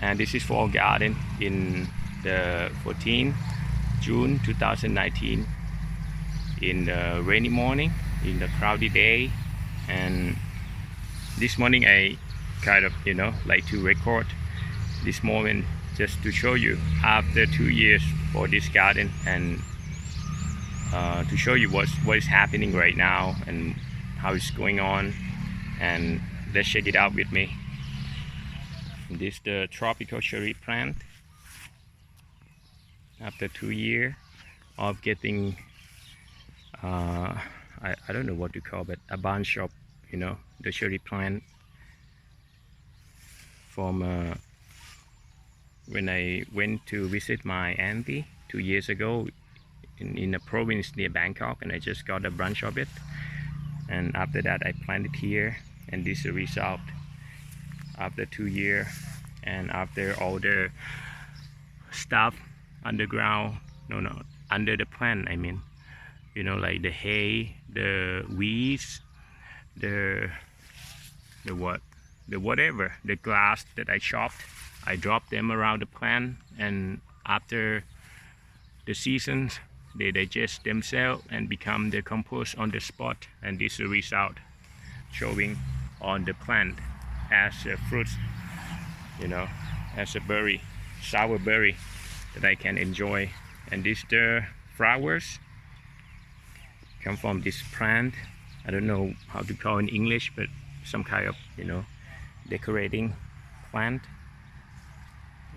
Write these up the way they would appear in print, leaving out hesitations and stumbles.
and this is fall garden in the 14th June 2019 in the rainy morning, in the cloudy day. And this morning I kind of like to record this moment just to show you after 2 years for this garden, and to show you what is happening right now and how it's going on. And let's check it out with me. This is the tropical cherry plant. After 2 years of getting I don't know what to call, but a bunch of the cherry plant from when I went to visit my auntie 2 years ago in a province near Bangkok, and I just got a bunch of it, and after that I planted here, and this is the result after 2 years. And after all the stuff underground, under the plant, I mean, like the hay, the weeds, the whatever, the grass that I chopped, I dropped them around the plant, and after the seasons they digest themselves and become the compost on the spot. And this is the result showing on the plant as a fruit, as a berry, sour berry that I can enjoy. And these the flowers come from this plant. I don't know how to call in English, but some kind of decorating plant.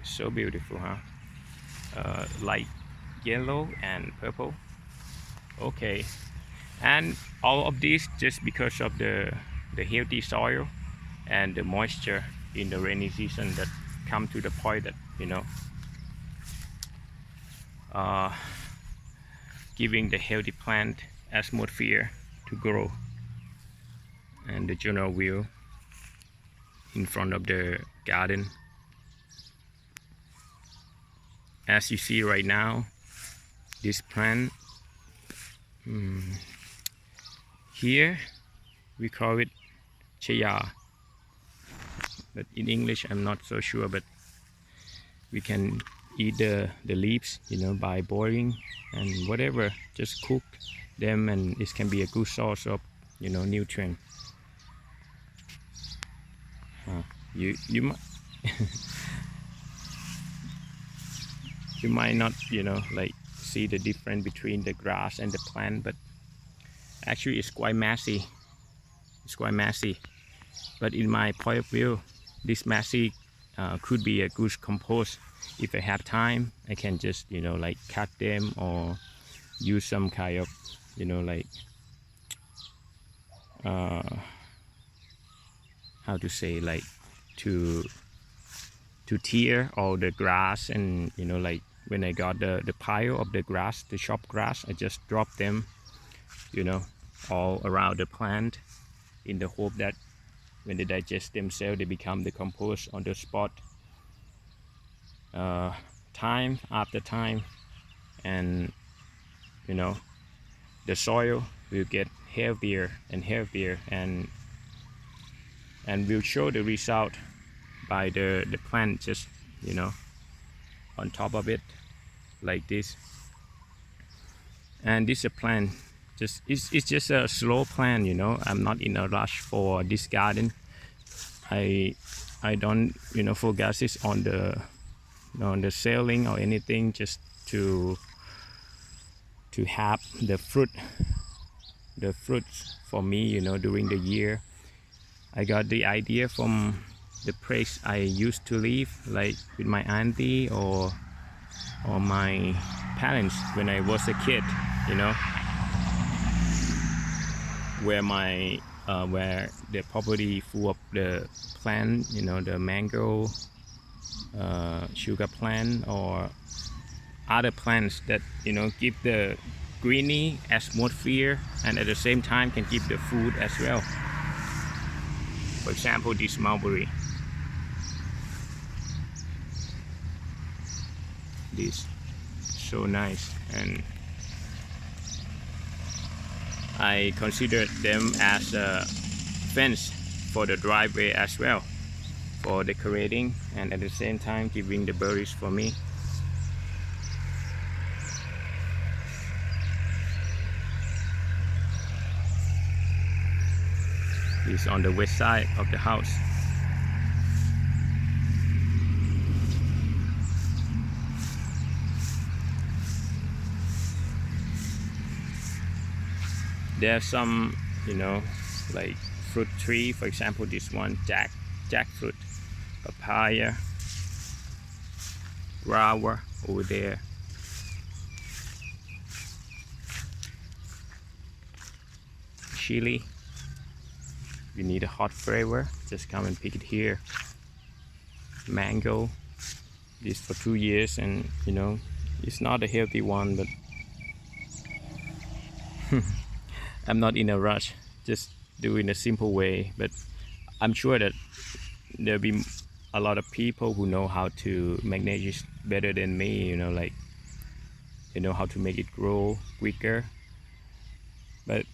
It's so beautiful, huh? Light yellow and purple. Okay, and all of this just because of the healthy soil and the moisture in the rainy season that come to the point that giving the healthy plant atmosphere to grow. And the general view in front of the garden, as you see right now, this plant here we call it chaya, but in English I'm not so sure, but we can eat the leaves by boiling and whatever, just cook them, and it can be a good source of nutrient. You might you might not like see the difference between the grass and the plant, but actually it's quite messy. But in my point of view, this messy could be a good compost. If I have time, I can just like cut them or use some kind of like how to say, like to tear all the grass, and like when I got the pile of the grass, the chopped grass, I just drop them all around the plant in the hope that when they digest themselves they become the compost on the spot, time after time. And the soil will get heavier and heavier, and will show the result by the plant just on top of it like this. And this is a plant, it's just a slow plant. I'm not in a rush for this garden. I don't focus this on the selling or anything, just to have the fruits for me during the year. I got the idea from the place I used to live, like with my auntie or my parents when I was a kid, where the property full of the plant, the mango, sugar plant, or other plants that give the greeny atmosphere and at the same time can give the food as well. For example, this mulberry, this so nice, and I consider them as a fence for the driveway as well. for decorating and at the same time giving the berries for me. It's on the west side of the house. There are some, you know, like fruit tree, for example this one, jackfruit, papaya, guava over there. Chili. You need a hot flavor, just come and pick it here. Mango, this for 2 years, and you know, it's not a healthy one, but I'm not in a rush, just do it in a simple way. But I'm sure that there'll be a lot of people who know how to manage it better than me, you know, like they know how to make it grow quicker. But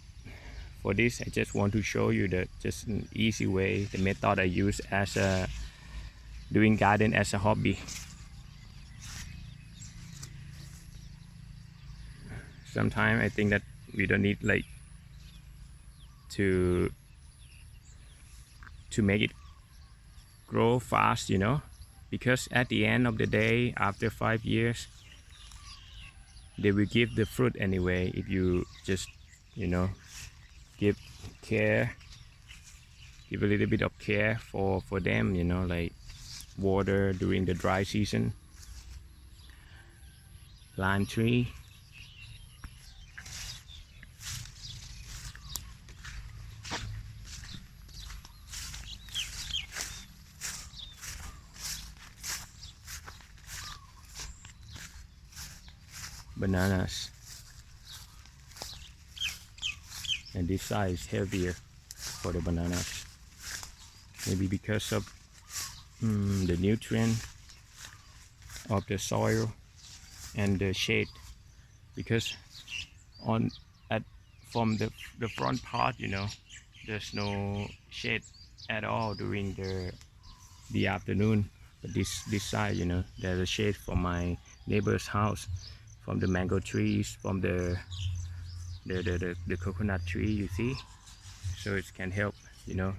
for this, I just want to show you that just an easy way, the method I use as a doing garden as a hobby. Sometimes I think that we don't need like to make it grow fast, you know, because at the end of the day, after 5 years, they will give the fruit anyway if you just, you know, give a little bit of care for them, you know, like water during the dry season. Lime tree. Bananas, and this side is heavier for the bananas, maybe because of the nutrient of the soil and the shade, because from the front part, you know, there's no shade at all during the afternoon, but this side, you know, there's a shade from my neighbor's house, from the mango trees, from the coconut tree, you see, so it can help, you know,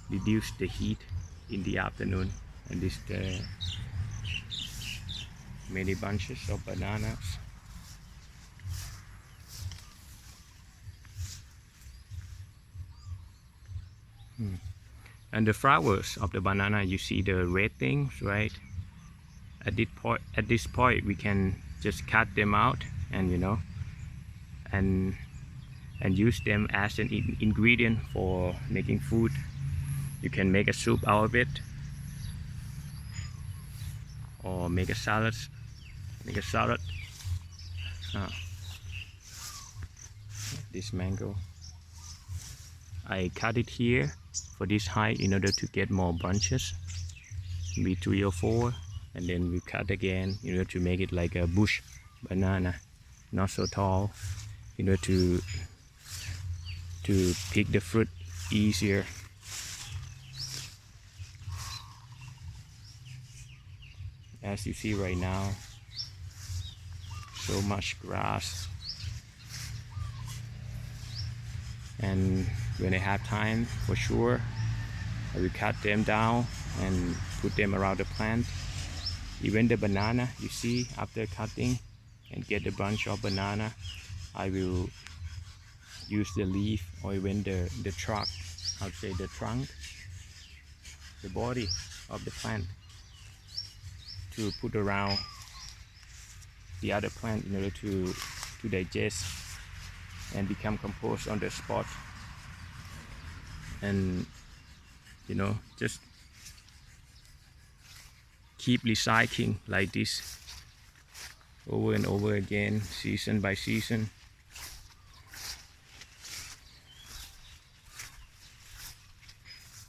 reduce the heat in the afternoon. And this the many bunches of bananas. And the flowers of the banana, you see the red things, right? At this point we can just cut them out, and you know, and use them as an ingredient for making food. You can make a soup out of it, or make a salad. This mango, I cut it here for this height in order to get more bunches, maybe 3 or 4, and then we cut again in order to make it like a bush banana, not so tall, in order to pick the fruit easier. As you see right now, so much grass, and when I have time, for sure I will cut them down and put them around the plant. Even the banana, you see, after cutting and get a bunch of banana, I will use the leaf or even the trunk, I'll say the trunk, the body of the plant, to put around the other plant in order to digest and become compost on the spot. And you know, just keep recycling like this over and over again, season by season.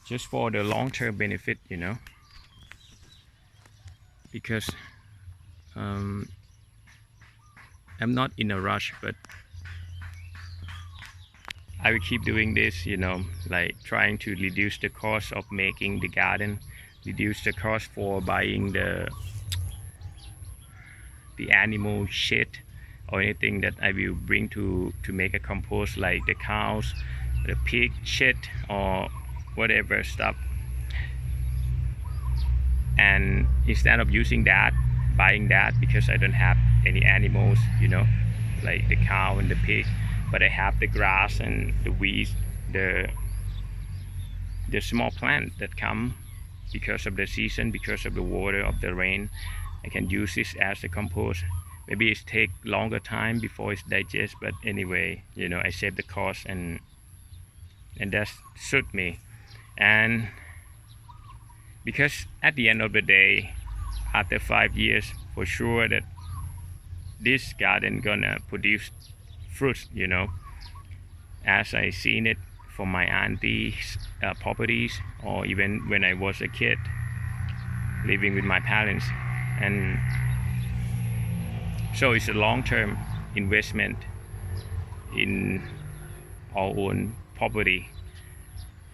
Just for the long-term benefit, you know, because I'm not in a rush, but I will keep doing this, you know, like trying to reduce the cost of making the garden, reduce the cost for buying the animal shit or anything that I will bring to make a compost, like the cows, the pig shit, or whatever stuff. And instead of using that, buying that, because I don't have any animals, you know, like the cow and the pig, but I have the grass and the weeds, the small plant that come because of the season, because of the water of the rain. I can use this as a compost. Maybe it take longer time before it's digest, but anyway, you know, I save the cost, and that suit me. And because at the end of the day, after 5 years, for sure that this garden gonna produce fruits, you know, as I seen it from my auntie's properties, or even when I was a kid living with my parents. And so it's a long-term investment in our own property,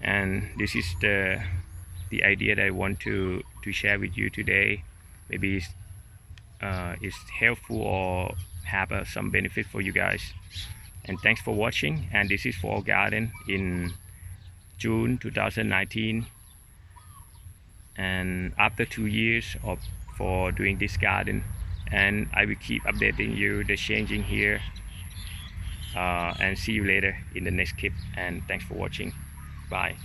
and this is the idea that I want to share with you today. Maybe it's helpful or have some benefit for you guys. And thanks for watching. And this is for our garden in June 2019, and after 2 years for doing this garden, and I will keep updating you the changing here, and see you later in the next clip. And thanks for watching. Bye.